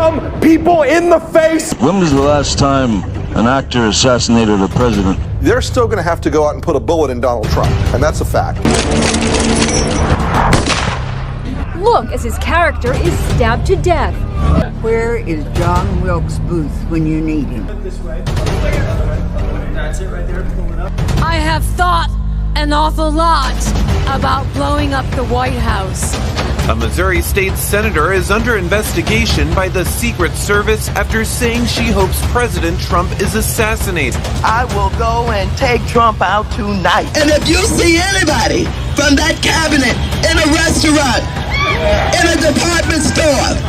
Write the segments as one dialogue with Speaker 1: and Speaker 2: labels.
Speaker 1: some people in the face.
Speaker 2: When was the last time an actor assassinated a president?
Speaker 3: They're still going to have to go out and put a bullet in Donald Trump, and that's a fact.
Speaker 4: Look as his character is stabbed to death.
Speaker 5: Where is John Wilkes Booth when you need him?
Speaker 6: That's it right there. Pull it up.
Speaker 7: I have thought an awful lot about blowing up the White House.
Speaker 8: A Missouri state senator is under investigation by the Secret Service after saying she hopes President Trump is assassinated.
Speaker 9: I will go and take Trump out tonight. And if you see anybody from that cabinet in a restaurant, in a department store,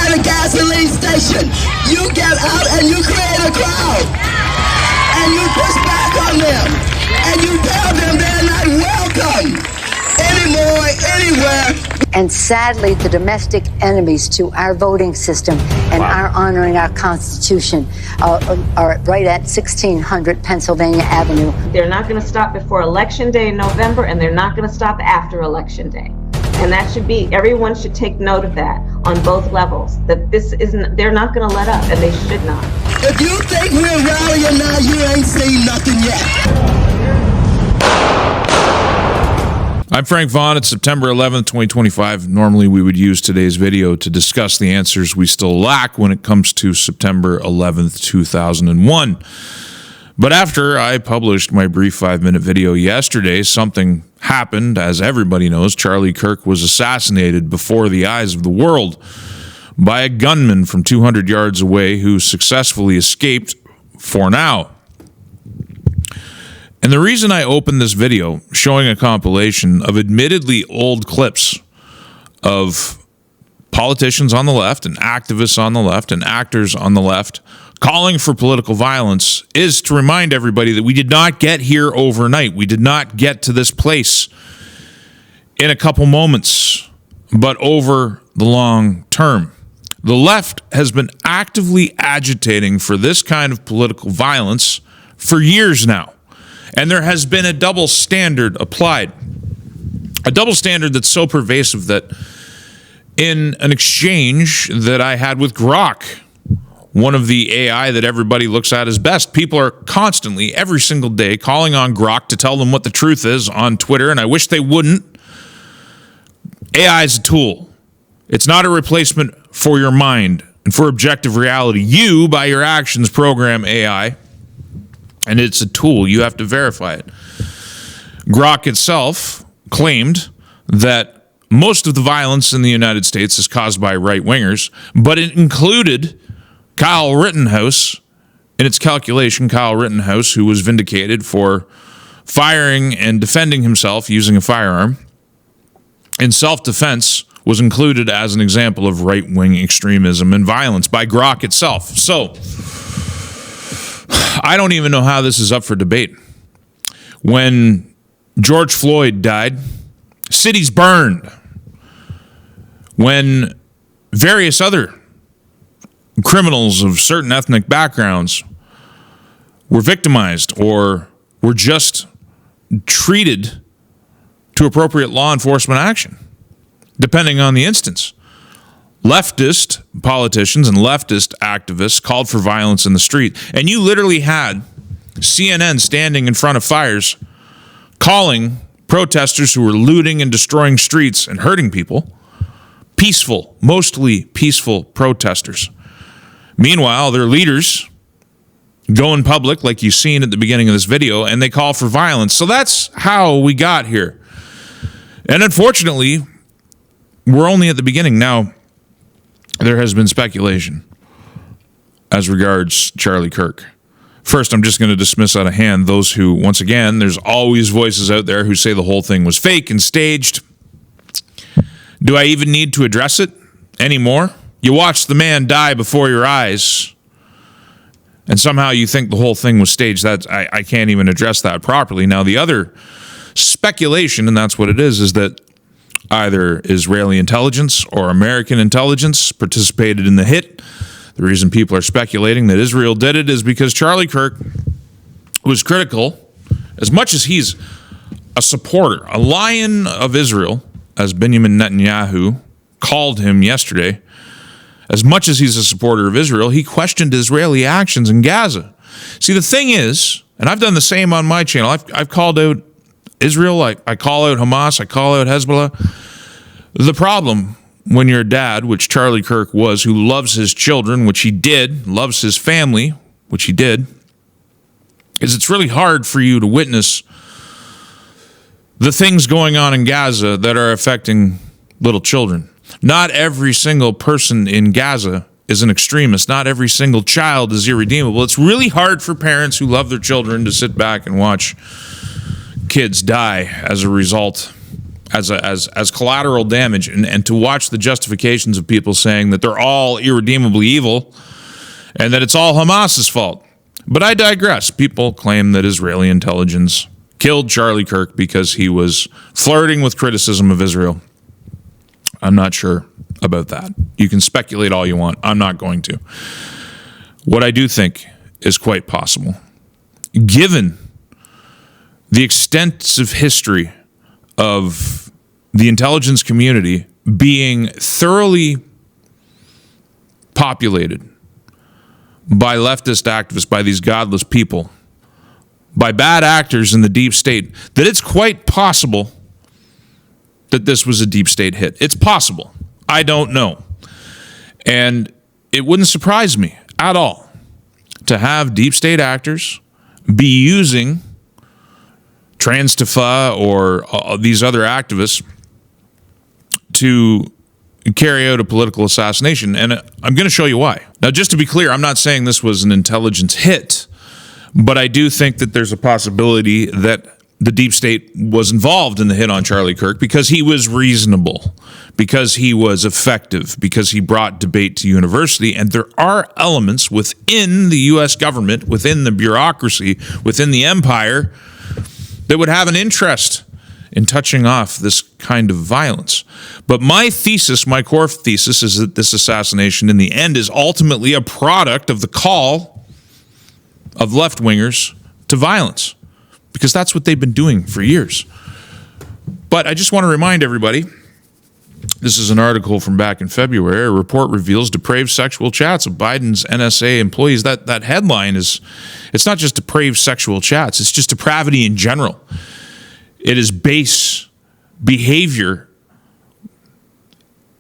Speaker 9: at a gasoline station, you get out and you create a crowd. And you push back on them. And you tell them they're not welcome anymore, anywhere.
Speaker 5: And sadly, the domestic enemies to our voting system and our honoring our Constitution are right at 1600 Pennsylvania Avenue.
Speaker 10: They're not going to stop before Election Day in November, and they're not going to stop after Election Day. And that should be, everyone should take note of that on both levels, that this isn't, they're not going to let up, and they should not.
Speaker 9: If you think we're rallying now, you ain't seen nothing yet.
Speaker 11: I'm Frank Vaughn. It's September 11th, 2025. Normally, we would use today's video to discuss the answers we still lack when it comes to September 11th, 2001. But after I published my brief 5-minute video yesterday, something happened. As everybody knows, Charlie Kirk was assassinated before the eyes of the world by a gunman from 200 yards away who successfully escaped for now. And the reason I opened this video showing a compilation of admittedly old clips of politicians on the left and activists on the left and actors on the left calling for political violence is to remind everybody that we did not get here overnight. We did not get to this place in a couple moments, but over the long term. The left has been actively agitating for this kind of political violence for years now. And there has been a double standard applied. A double standard that's so pervasive that in an exchange that I had with Grok, one of the AI that everybody looks at as best, people are constantly, every single day, calling on Grok to tell them what the truth is on Twitter, and I wish they wouldn't. AI is a tool. It's not a replacement for your mind and for objective reality. You, by your actions, program AI. And it's a tool. You have to verify it. Grok itself claimed that most of the violence in the United States is caused by right-wingers, but it included Kyle Rittenhouse in its calculation. Kyle Rittenhouse, who was vindicated for firing and defending himself using a firearm in self-defense, was included as an example of right-wing extremism and violence by Grok itself. So I don't even know how this is up for debate. When George Floyd died, cities burned. When various other criminals of certain ethnic backgrounds were victimized or were just treated to appropriate law enforcement action, depending on the instance. Leftist politicians and leftist activists called for violence in the street. And you literally had CNN standing in front of fires calling protesters who were looting and destroying streets and hurting people peaceful, mostly peaceful protesters. Meanwhile, their leaders go in public, like you've seen at the beginning of this video, and they call for violence. So that's how we got here. And unfortunately, we're only at the beginning. Now, there has been speculation as regards Charlie Kirk. First, I'm just going to dismiss out of hand those who, once again, there's always voices out there who say the whole thing was fake and staged. Do I even need to address it anymore? You watched the man die before your eyes, and somehow you think the whole thing was staged. I can't even address that properly. Now, the other speculation, and that's what it is that either Israeli intelligence or American intelligence participated in the hit. The reason people are speculating that Israel did it is because Charlie Kirk was critical, as much as he's a supporter, a lion of Israel, as Benjamin Netanyahu called him yesterday, as much as he's a supporter of Israel, he questioned Israeli actions in Gaza. See, the thing is, and I've done the same on my channel, I've called out Israel, I call out Hamas, I call out Hezbollah. The problem when you're a dad, which Charlie Kirk was, who loves his children, which he did, loves his family, which he did, is it's really hard for you to witness the things going on in Gaza that are affecting little children. Not every single person in Gaza is an extremist. Not every single child is irredeemable. It's really hard for parents who love their children to sit back and watch kids die as a result, as collateral damage, and to watch the justifications of people saying that they're all irredeemably evil and that it's all Hamas's fault. But I digress. People claim that Israeli intelligence killed Charlie Kirk because he was flirting with criticism of Israel. I'm not sure about that. You can speculate all you want. I'm not going to. What I do think is quite possible, given the extensive history of the intelligence community being thoroughly populated by leftist activists, by these godless people, by bad actors in the deep state, that it's quite possible that this was a deep state hit. It's possible. I don't know. And it wouldn't surprise me at all to have deep state actors be using Transtifa or these other activists to carry out a political assassination. And I'm going to show you why. Now, just to be clear, I'm not saying this was an intelligence hit, but I do think that there's a possibility that the deep state was involved in the hit on Charlie Kirk because he was reasonable, because he was effective, because he brought debate to university. And there are elements within the U.S. government, within the bureaucracy, within the empire that would have an interest in touching off this kind of violence. But my thesis, my core thesis, is that this assassination in the end is ultimately a product of the call of left-wingers to violence, because that's what they've been doing for years. But I just want to remind everybody, this is an article from back in February. A report reveals depraved sexual chats of Biden's NSA employees. That headline is, it's not just depraved sexual chats, it's just depravity in general. It is base behavior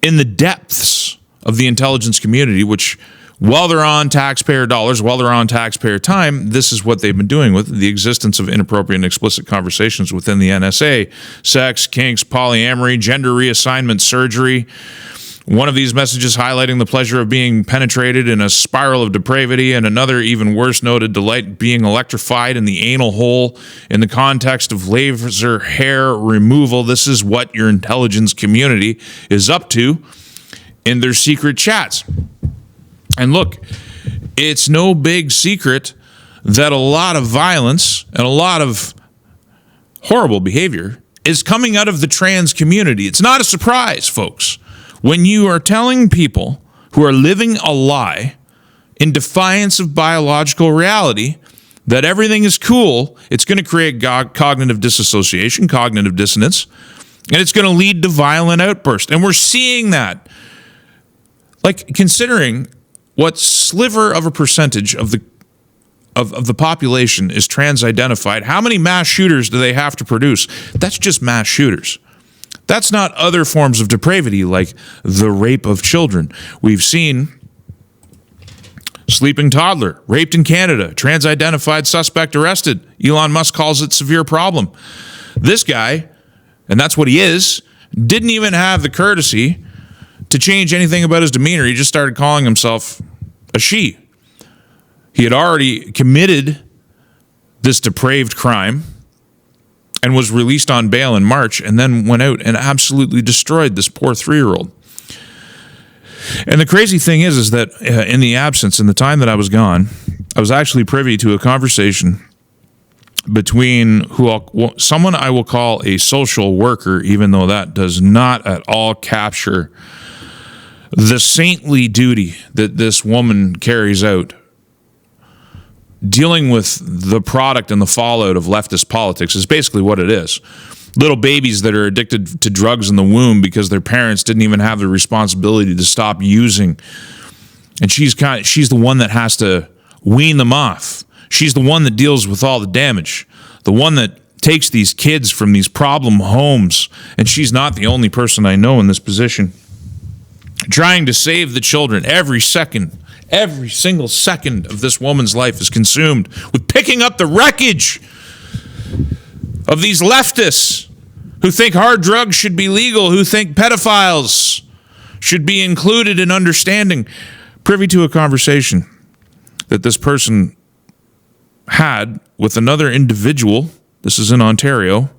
Speaker 11: in the depths of the intelligence community, which, while they're on taxpayer dollars, while they're on taxpayer time, this is what they've been doing with the existence of inappropriate and explicit conversations within the NSA. Sex, kinks, polyamory, gender reassignment surgery. One of these messages highlighting the pleasure of being penetrated in a spiral of depravity, and another, even worse, noted delight being electrified in the anal hole in the context of laser hair removal. This is what your intelligence community is up to in their secret chats. And look, it's no big secret that a lot of violence and a lot of horrible behavior is coming out of the trans community. It's not a surprise, folks. When you are telling people who are living a lie in defiance of biological reality that everything is cool, it's going to create cognitive disassociation, cognitive dissonance, and it's going to lead to violent outbursts. And we're seeing that. Like, considering what sliver of a percentage of the population is trans-identified, how many mass shooters do they have to produce? That's just mass shooters. That's not other forms of depravity like the rape of children. We've seen sleeping toddler raped in Canada, trans-identified suspect arrested. Elon Musk calls it severe problem. This guy, and that's what he is, didn't even have the courtesy to change anything about his demeanor. He just started calling himself a she. He had already committed this depraved crime and was released on bail in March, and then went out and absolutely destroyed this poor 3-year-old. And the crazy thing is that in the time that I was gone, I was actually privy to a conversation between someone I will call a social worker, even though that does not at all capture the saintly duty that this woman carries out, dealing with the product and the fallout of leftist politics is basically what it is. Little babies that are addicted to drugs in the womb because their parents didn't even have the responsibility to stop using And she's the one that has to wean them off. She's the one that deals with all the damage, the one that takes these kids from these problem homes. And she's not the only person I know in this position. Trying to save the children every single second of this woman's life is consumed with picking up the wreckage of these leftists who think hard drugs should be legal, who think pedophiles should be included in understanding. Privy to a conversation that this person had with another individual, this is in Ontario,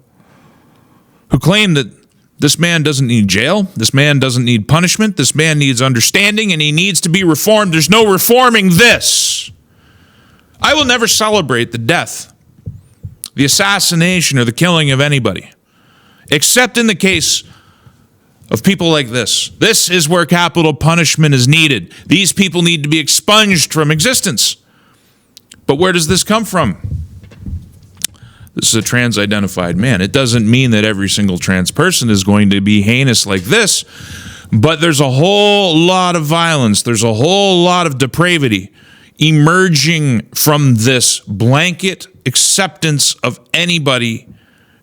Speaker 11: who claimed that this man doesn't need jail, this man doesn't need punishment, this man needs understanding, and he needs to be reformed. There's no reforming this. I will never celebrate the death, the assassination, or the killing of anybody, except in the case of people like this. This is where capital punishment is needed. These people need to be expunged from existence. But where does this come from? This is a trans-identified man. It doesn't mean that every single trans person is going to be heinous like this, but there's a whole lot of violence. There's a whole lot of depravity emerging from this blanket acceptance of anybody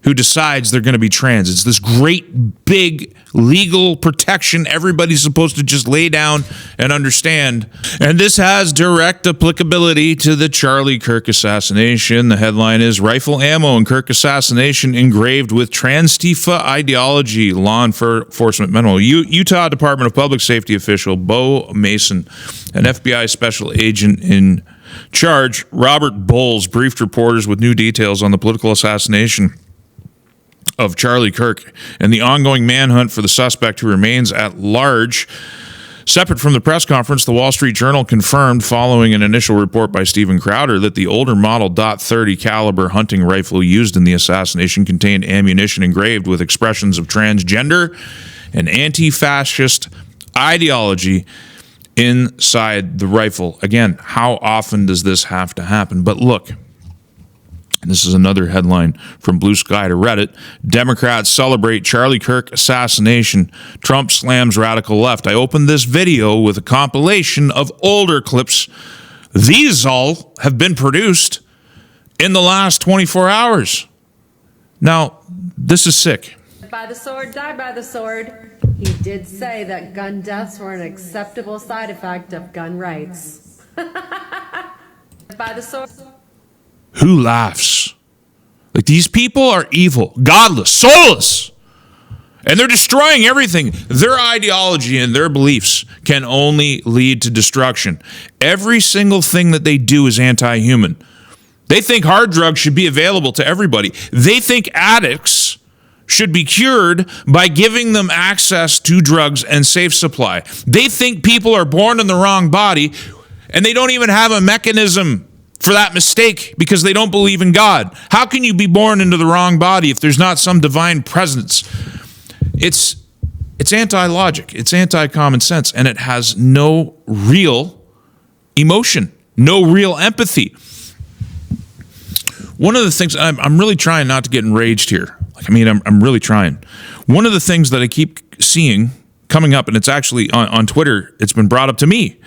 Speaker 11: who decides they're going to be trans. It's this great, big legal protection everybody's supposed to just lay down and understand. And this has direct applicability to the Charlie Kirk assassination. The headline is Rifle Ammo and Kirk Assassination Engraved with Trans-Tifa Ideology, Law Enforcement Memo. Utah Department of Public Safety official Bo Mason, an FBI special agent in charge, Robert Bowles, briefed reporters with new details on the political assassination of Charlie Kirk and the ongoing manhunt for the suspect who remains at large. Separate from the press conference, the Wall Street Journal confirmed, following an initial report by Stephen Crowder, that the older model .30 caliber hunting rifle used in the assassination contained ammunition engraved with expressions of transgender and anti-fascist ideology inside the rifle. Again, how often does this have to happen? But look, this is another headline from Blue Sky to Reddit. Democrats celebrate Charlie Kirk assassination. Trump slams radical left. I opened this video with a compilation of older clips. These all have been produced in the last 24 hours. Now, this is sick.
Speaker 6: By the sword, die by the sword. He did say that gun deaths were an acceptable side effect of gun rights. By the sword.
Speaker 11: Who laughs? Like, these people are evil, godless, soulless, and they're destroying everything. Their ideology and their beliefs can only lead to destruction. Every single thing that they do is anti-human. They think hard drugs should be available to everybody. They think addicts should be cured by giving them access to drugs and safe supply. They think people are born in the wrong body, and they don't even have a mechanism for that mistake because they don't believe in God. How can you be born into the wrong body if there's not some divine presence? It's anti-logic, it's anti-common sense, and it has no real emotion, no real empathy. One of the things, I'm really trying not to get enraged here. I'm really trying. One of the things that I keep seeing coming up, and it's actually on Twitter, it's been brought up to me,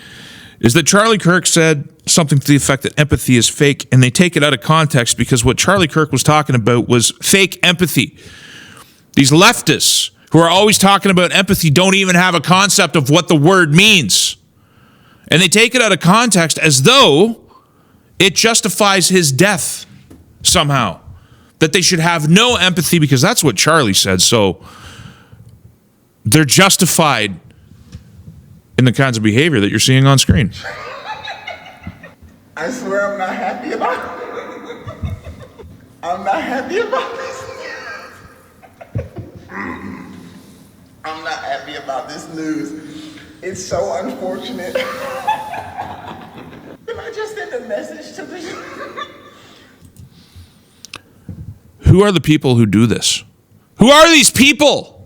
Speaker 11: is that Charlie Kirk said something to the effect that empathy is fake, and they take it out of context because what Charlie Kirk was talking about was fake empathy. These leftists who are always talking about empathy don't even have a concept of what the word means. And they take it out of context as though it justifies his death somehow. That they should have no empathy because that's what Charlie said. So they're justified in the kinds of behavior that you're seeing on screen.
Speaker 12: I swear I'm not happy about it. I'm not happy about this. I'm not happy about this news. It's so unfortunate. Can I just send a message to this?
Speaker 11: Who are the people who do this? Who are these people?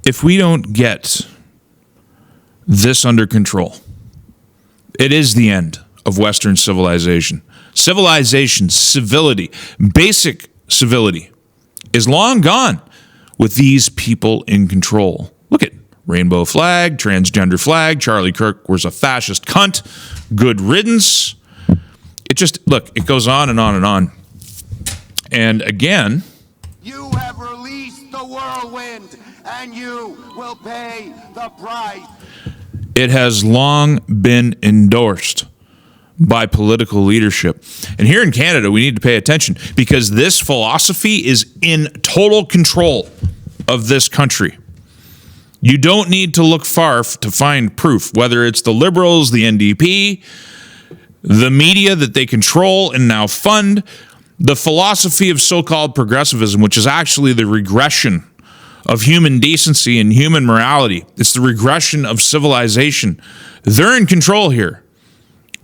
Speaker 11: If we don't get this under control, it is the end of Western civilization. Civilization, civility, basic civility is long gone with these people in control. Look at rainbow flag, transgender flag, Charlie Kirk was a fascist cunt, good riddance. It goes on and on and on. And again,
Speaker 13: you have released the whirlwind, and you will pay the price.
Speaker 11: It has long been endorsed by political leadership. And here in Canada, we need to pay attention because this philosophy is in total control of this country. You don't need to look far to find proof, whether it's the Liberals, the NDP, the media that they control and now fund, the philosophy of so-called progressivism, which is actually the regression of human decency and human morality. It's the regression of civilization. They're in control here,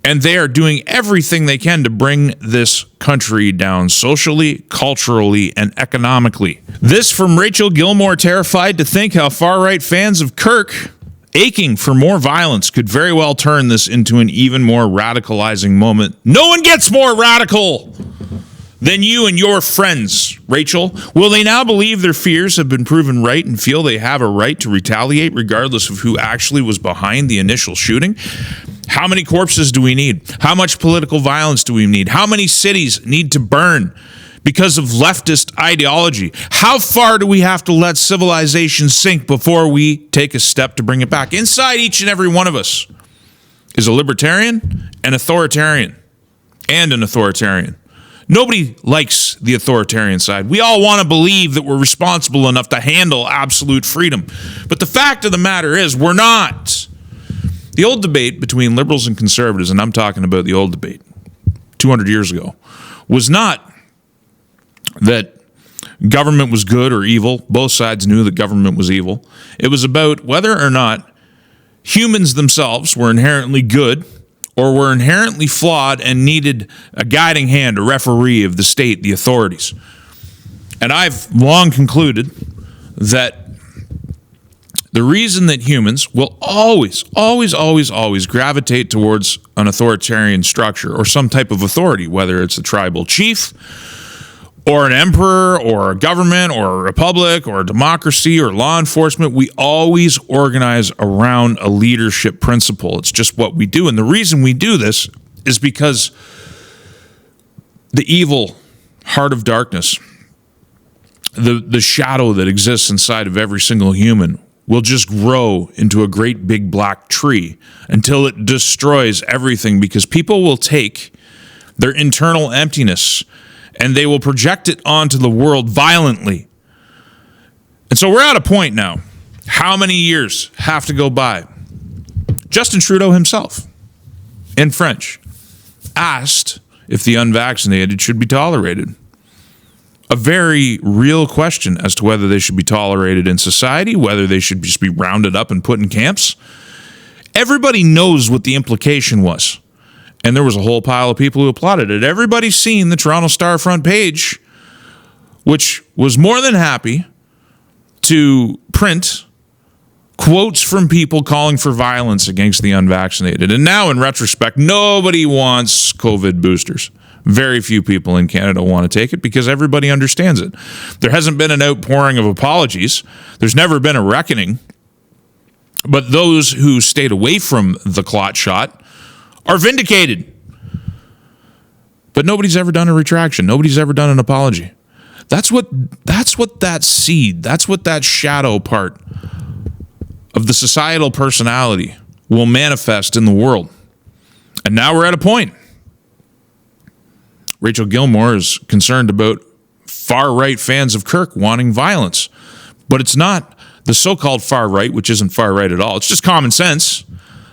Speaker 11: and they are doing everything they can to bring this country down socially, culturally, and economically. This from Rachel Gilmore, terrified to think how far-right fans of Kirk, aching for more violence, could very well turn this into an even more radicalizing moment. No one gets more radical than you and your friends, Rachel. Will they now believe their fears have been proven right and feel they have a right to retaliate regardless of who actually was behind the initial shooting? How many corpses do we need? How much political violence do we need? How many cities need to burn because of leftist ideology? How far do we have to let civilization sink before we take a step to bring it back? Inside each and every one of us is a libertarian, an authoritarian, and an authoritarian. Nobody likes the authoritarian side. We all want to believe that we're responsible enough to handle absolute freedom. But the fact of the matter is, we're not. The old debate between liberals and conservatives, and I'm talking about the old debate 200 years ago, was not that government was good or evil. Both sides knew that government was evil. It was about whether or not humans themselves were inherently good or were inherently flawed and needed a guiding hand, a referee of the state, the authorities. And I've long concluded that the reason that humans will always gravitate towards an authoritarian structure or some type of authority, whether it's a tribal chief or an emperor or a government or a republic or a democracy or law enforcement, we always organize around a leadership principle. It's just what we do. And the reason we do this is because the evil heart of darkness, the shadow that exists inside of every single human, will just grow into a great big black tree until it destroys everything, because people will take their internal emptiness and they will project it onto the world violently. And so we're at a point now. How many years have to go by? Justin Trudeau himself, in French, asked if the unvaccinated should be tolerated. A very real question as to whether they should be tolerated in society, whether they should just be rounded up and put in camps. Everybody knows what the implication was. And there was a whole pile of people who applauded it. Everybody's seen the Toronto Star front page, which was more than happy to print quotes from people calling for violence against the unvaccinated. And now, in retrospect, nobody wants COVID boosters. Very few people in Canada want to take it because everybody understands it. There hasn't been an outpouring of apologies. There's never been a reckoning. But those who stayed away from the clot shot are vindicated. But nobody's ever done a retraction. Nobody's ever done an apology. That's what that seed, that's what that shadow part of the societal personality will manifest in the world. And now we're at a point. Rachel Gilmore is concerned about far-right fans of Kirk wanting violence. But it's not the so-called far-right, which isn't far-right at all. It's just common sense.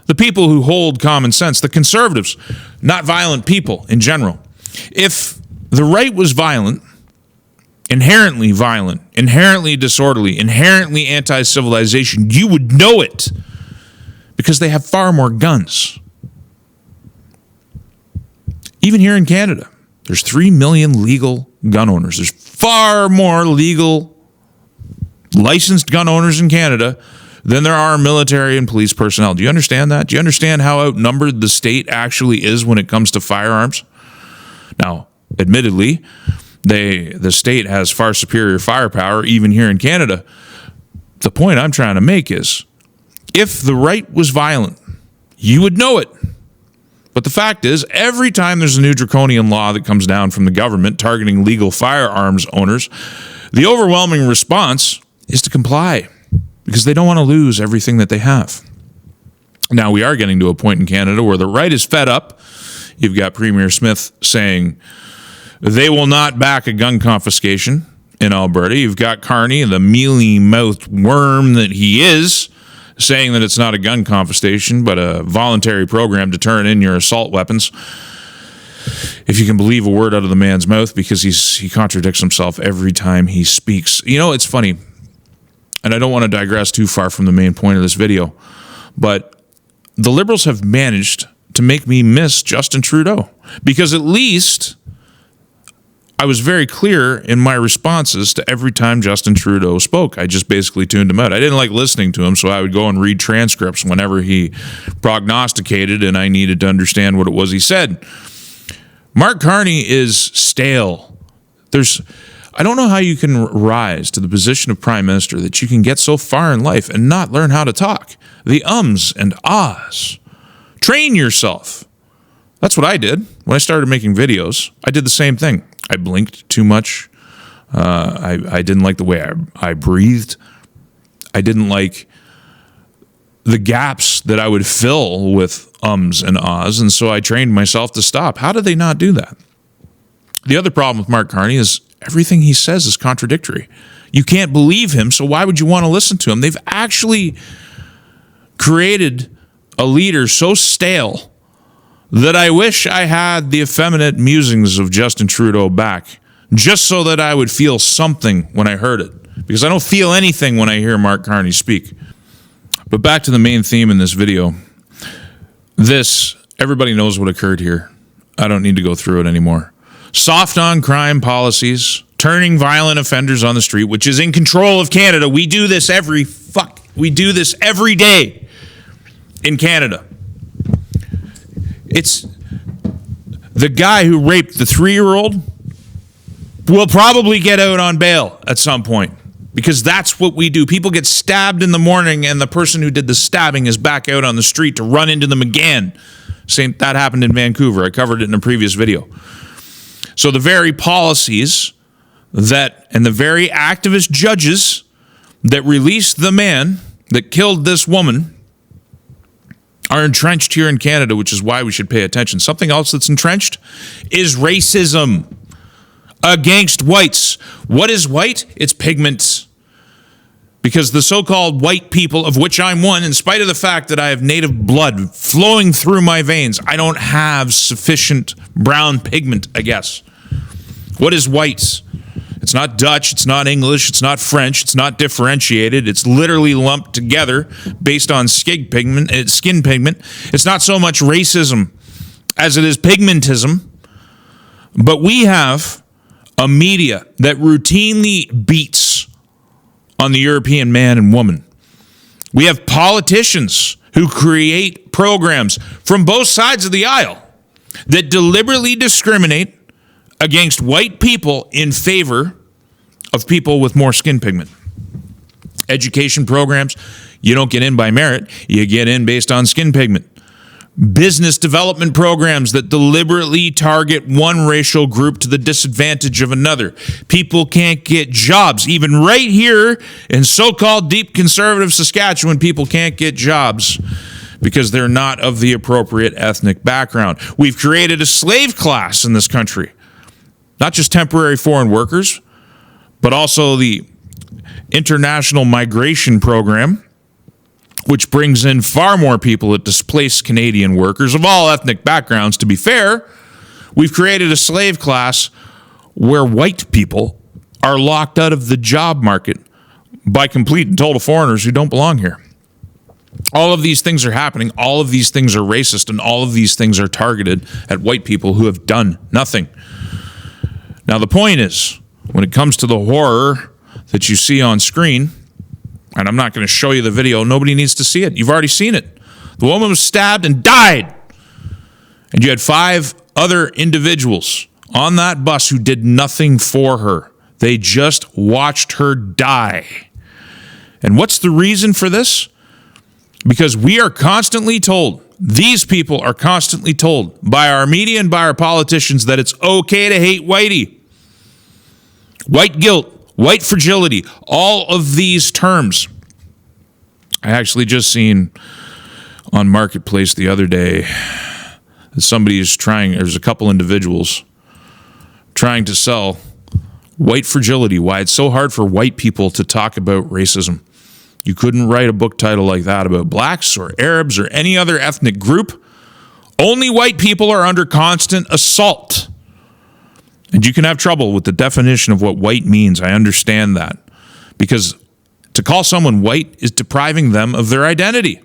Speaker 11: The people who hold common sense, the conservatives, not violent people in general. If the right was violent, inherently disorderly, inherently anti-civilization, you would know it because they have far more guns. Even here in Canada, there's 3 million legal gun owners. There's far more legal licensed gun owners in Canada than there are military and police personnel. Do you understand that? Do you understand how outnumbered the state actually is when it comes to firearms? Now, admittedly, the state has far superior firepower, even here in Canada. The point I'm trying to make is, if the right was violent, you would know it. But the fact is, every time there's a new draconian law that comes down from the government targeting legal firearms owners, the overwhelming response is to comply because they don't want to lose everything that they have. Now, we are getting to a point in Canada where the right is fed up. You've got Premier Smith saying they will not back a gun confiscation in Alberta. You've got Carney, the mealy-mouthed worm that he is, saying that it's not a gun confiscation, but a voluntary program to turn in your assault weapons. If you can believe a word out of the man's mouth, because he contradicts himself every time he speaks. You know, it's funny, and I don't want to digress too far from the main point of this video, but the Liberals have managed to make me miss Justin Trudeau, because at least I was very clear in my responses to every time Justin Trudeau spoke. I just basically tuned him out. I didn't like listening to him, so I would go and read transcripts whenever he prognosticated and I needed to understand what it was he said. Mark Carney is stale. I don't know how you can rise to the position of Prime Minister, that you can get so far in life and not learn how to talk. The ums and ahs. Train yourself. That's what I did when I started making videos. I did the same thing. I blinked too much. I didn't like the way I breathed. I didn't like the gaps that I would fill with ums and ahs, and so I trained myself to stop. How did they not do that? The other problem with Mark Carney is everything he says is contradictory. You can't believe him, so why would you want to listen to him? They've actually created a leader so stale that I wish I had the effeminate musings of Justin Trudeau back, just so that I would feel something when I heard it, because I don't feel anything when I hear Mark Carney speak. But back to the main theme in this video. Everybody knows what occurred here. I don't need to go through it anymore. Soft on crime policies, turning violent offenders on the street, which is in control of Canada. We do this every day in Canada. It's the guy who raped the 3-year-old will probably get out on bail at some point, because that's what we do. People get stabbed in the morning, and the person who did the stabbing is back out on the street to run into them again. That happened in Vancouver. I covered it in a previous video. So the very policies and the very activist judges that released the man that killed this woman are entrenched here in Canada, which is why we should pay attention. Something else that's entrenched is racism against whites. What is white? It's pigment. Because the so-called white people, of which I'm one, in spite of the fact that I have native blood flowing through my veins, I don't have sufficient brown pigment, I guess. What is white? It's not Dutch, it's not English, it's not French, it's not differentiated. It's literally lumped together based on skin pigment. It's not so much racism as it is pigmentism. But we have a media that routinely beats on the European man and woman. We have politicians who create programs from both sides of the aisle that deliberately discriminate against white people in favor of people with more skin pigment. Education programs, you don't get in by merit, you get in based on skin pigment. Business development programs that deliberately target one racial group to the disadvantage of another. People can't get jobs. Even right here in so-called deep conservative Saskatchewan, people can't get jobs because they're not of the appropriate ethnic background. We've created a slave class in this country. Not just temporary foreign workers, but also the International Migration Program, which brings in far more people that displace Canadian workers of all ethnic backgrounds. To be fair, we've created a slave class where white people are locked out of the job market by complete and total foreigners who don't belong here. All of these things are happening. All of these things are racist, and all of these things are targeted at white people who have done nothing. Now, the point is, when it comes to the horror that you see on screen, And I'm not going to show you the video. Nobody needs to see it. You've already seen it. The woman was stabbed and died. And you had 5 other individuals on that bus who did nothing for her. They just watched her die. And what's the reason for this? Because we are constantly told, these people are constantly told by our media and by our politicians that it's okay to hate whitey. White guilt, white fragility, all of these terms. I actually just seen on Marketplace the other day that somebody is trying, there's a couple individuals trying to sell white fragility, why it's so hard for white people to talk about racism. You couldn't write a book title like that about blacks or Arabs or any other ethnic group. Only white people are under constant assault. And you can have trouble with the definition of what white means. I understand that. Because to call someone white is depriving them of their identity.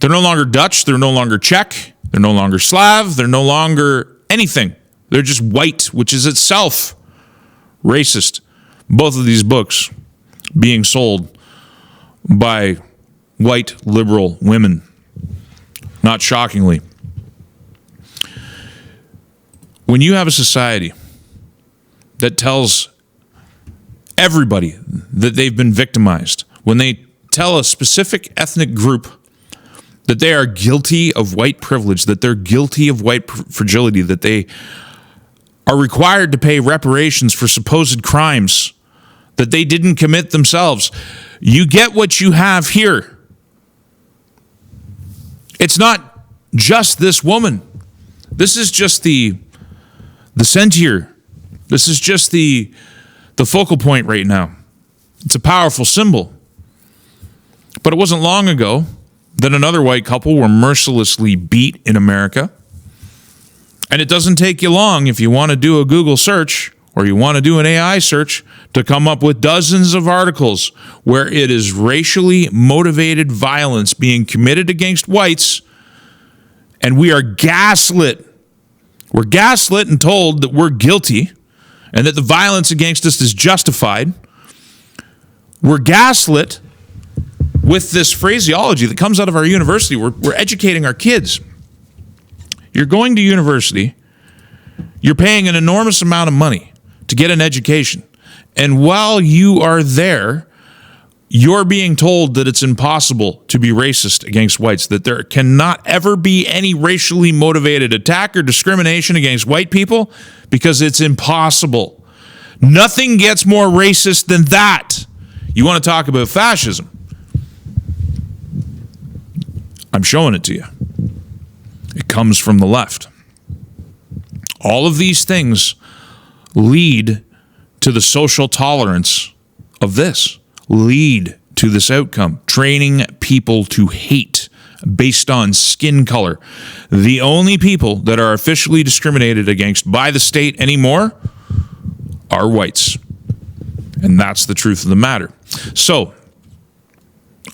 Speaker 11: They're no longer Dutch. They're no longer Czech. They're no longer Slav. They're no longer anything. They're just white, which is itself racist. Both of these books being sold by white liberal women. Not shockingly. When you have a society that tells everybody that they've been victimized, when they tell a specific ethnic group that they are guilty of white privilege, that they're guilty of white fragility, that they are required to pay reparations for supposed crimes that they didn't commit themselves, you get what you have here. It's not just this woman. This is just the center. This is just the focal point right now. It's a powerful symbol. But it wasn't long ago that another white couple were mercilessly beat in America. And it doesn't take you long if you want to do a Google search or you want to do an AI search to come up with dozens of articles where it is racially motivated violence being committed against whites, and we are gaslit. We're gaslit and told that we're guilty and that the violence against us is justified. We're gaslit with this phraseology that comes out of our university. We're educating our kids. You're going to university, you're paying an enormous amount of money to get an education. And while you are there, you're being told that it's impossible to be racist against whites, that there cannot ever be any racially motivated attack or discrimination against white people because it's impossible. Nothing gets more racist than that. You want to talk about fascism? I'm showing it to you. It comes from the left. All of these things lead to the social tolerance of this, lead to this outcome, training people to hate based on skin color. The only people that are officially discriminated against by the state anymore are whites. And that's the truth of the matter. So,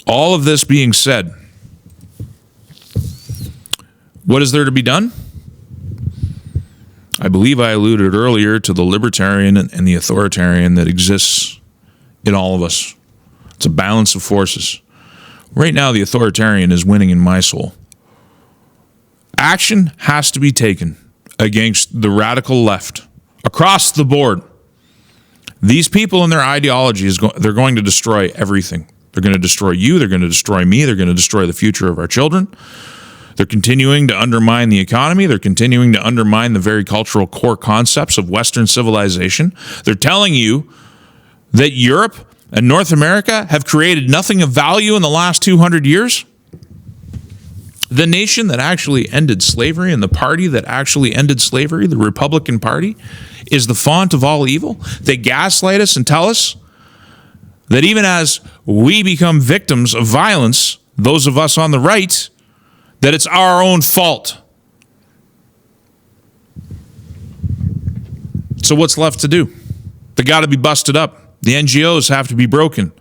Speaker 11: all of this being said, what is there to be done? I believe I alluded earlier to the libertarian and the authoritarian that exists in all of us. It's a balance of forces. Right now, the authoritarian is winning in my soul. Action has to be taken against the radical left across the board. These people and their ideology, they're going to destroy everything. They're going to destroy you. They're going to destroy me. They're going to destroy the future of our children. They're continuing to undermine the economy. They're continuing to undermine the very cultural core concepts of Western civilization. They're telling you that Europe and North America have created nothing of value in the last 200 years. The nation that actually ended slavery and the party that actually ended slavery, the Republican Party, is the font of all evil. They gaslight us and tell us that even as we become victims of violence, those of us on the right, that it's our own fault. So what's left to do? They got to be busted up. The NGOs have to be broken.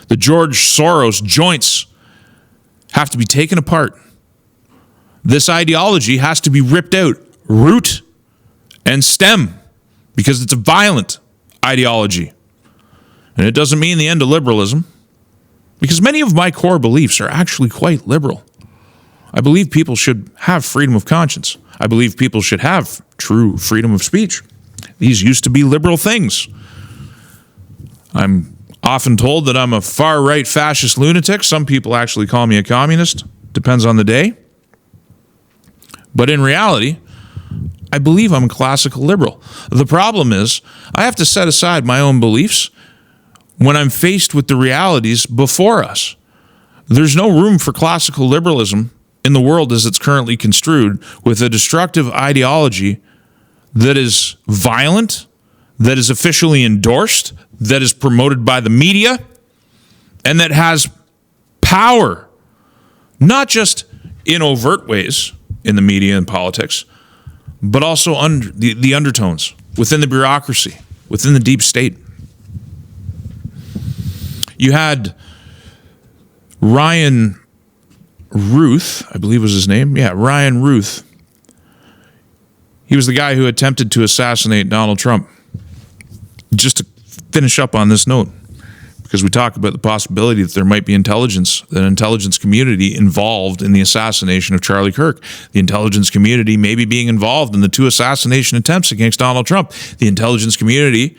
Speaker 11: The George Soros joints have to be taken apart. This ideology has to be ripped out, root and stem, because it's a violent ideology. And it doesn't mean the end of liberalism, because many of my core beliefs are actually quite liberal. I believe people should have freedom of conscience. I believe people should have true freedom of speech. These used to be liberal things. I'm often told that I'm a far-right fascist lunatic. Some people actually call me a communist. Depends on the day. But in reality, I believe I'm a classical liberal. The problem is, I have to set aside my own beliefs when I'm faced with the realities before us. There's no room for classical liberalism in the world as it's currently construed, with a destructive ideology that is violent, that is officially endorsed, that is promoted by the media, and that has power, not just in overt ways in the media and politics, but also under the undertones within the bureaucracy, within the deep state. You had Ryan Ruth, I believe was his name. Yeah, Ryan Ruth. He was the guy who attempted to assassinate Donald Trump. Just to finish up on this note, because we talk about the possibility that there might be an intelligence community involved in the assassination of Charlie Kirk. The intelligence community may be being involved in the 2 assassination attempts against Donald Trump. The intelligence community,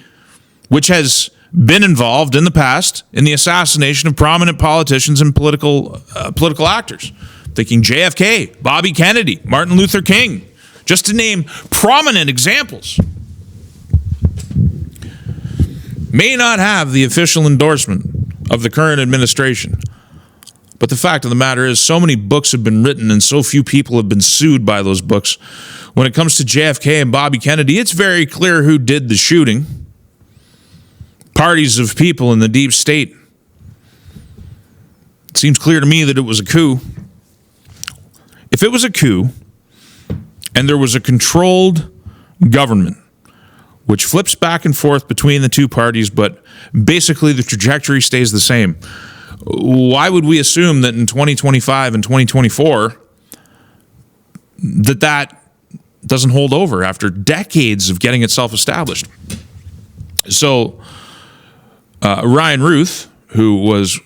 Speaker 11: which has been involved in the past in the assassination of prominent politicians and political actors. Thinking JFK, Bobby Kennedy, Martin Luther King, just to name prominent examples. May not have the official endorsement of the current administration. But the fact of the matter is, so many books have been written and so few people have been sued by those books. When it comes to JFK and Bobby Kennedy, it's very clear who did the shooting. Parties of people in the deep state. It seems clear to me that it was a coup. If it was a coup, and there was a controlled government, which flips back and forth between the two parties, but basically the trajectory stays the same, why would we assume that in 2025 and 2024 that doesn't hold over after decades of getting itself established? So Ryan Ruth, who was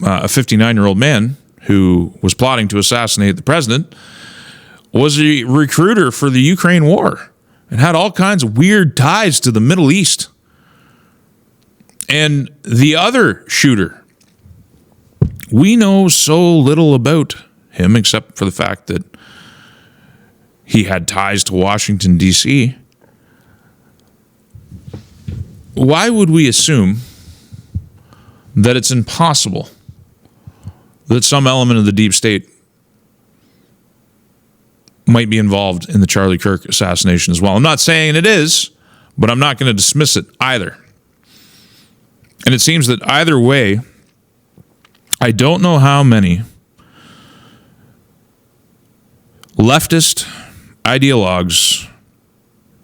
Speaker 11: a 59-year-old man who was plotting to assassinate the president, was a recruiter for the Ukraine war and had all kinds of weird ties to the Middle East. And the other shooter, we know so little about him except for the fact that he had ties to Washington, D.C. Why would we assume that it's impossible that some element of the deep state might be involved in the Charlie Kirk assassination as well? I'm not saying it is, but I'm not going to dismiss it either. And it seems that either way, I don't know how many leftist ideologues,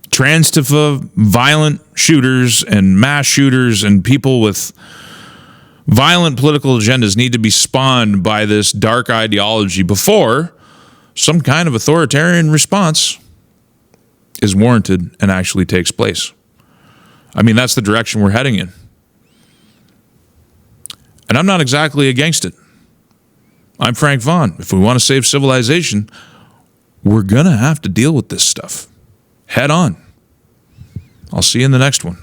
Speaker 11: Transtifa, violent shooters and mass shooters and people with violent political agendas need to be spawned by this dark ideology before some kind of authoritarian response is warranted and actually takes place. I mean, that's the direction we're heading in. And I'm not exactly against it. I'm Frank Vaughn. If we want to save civilization, we're going to have to deal with this stuff head on. I'll see you in the next one.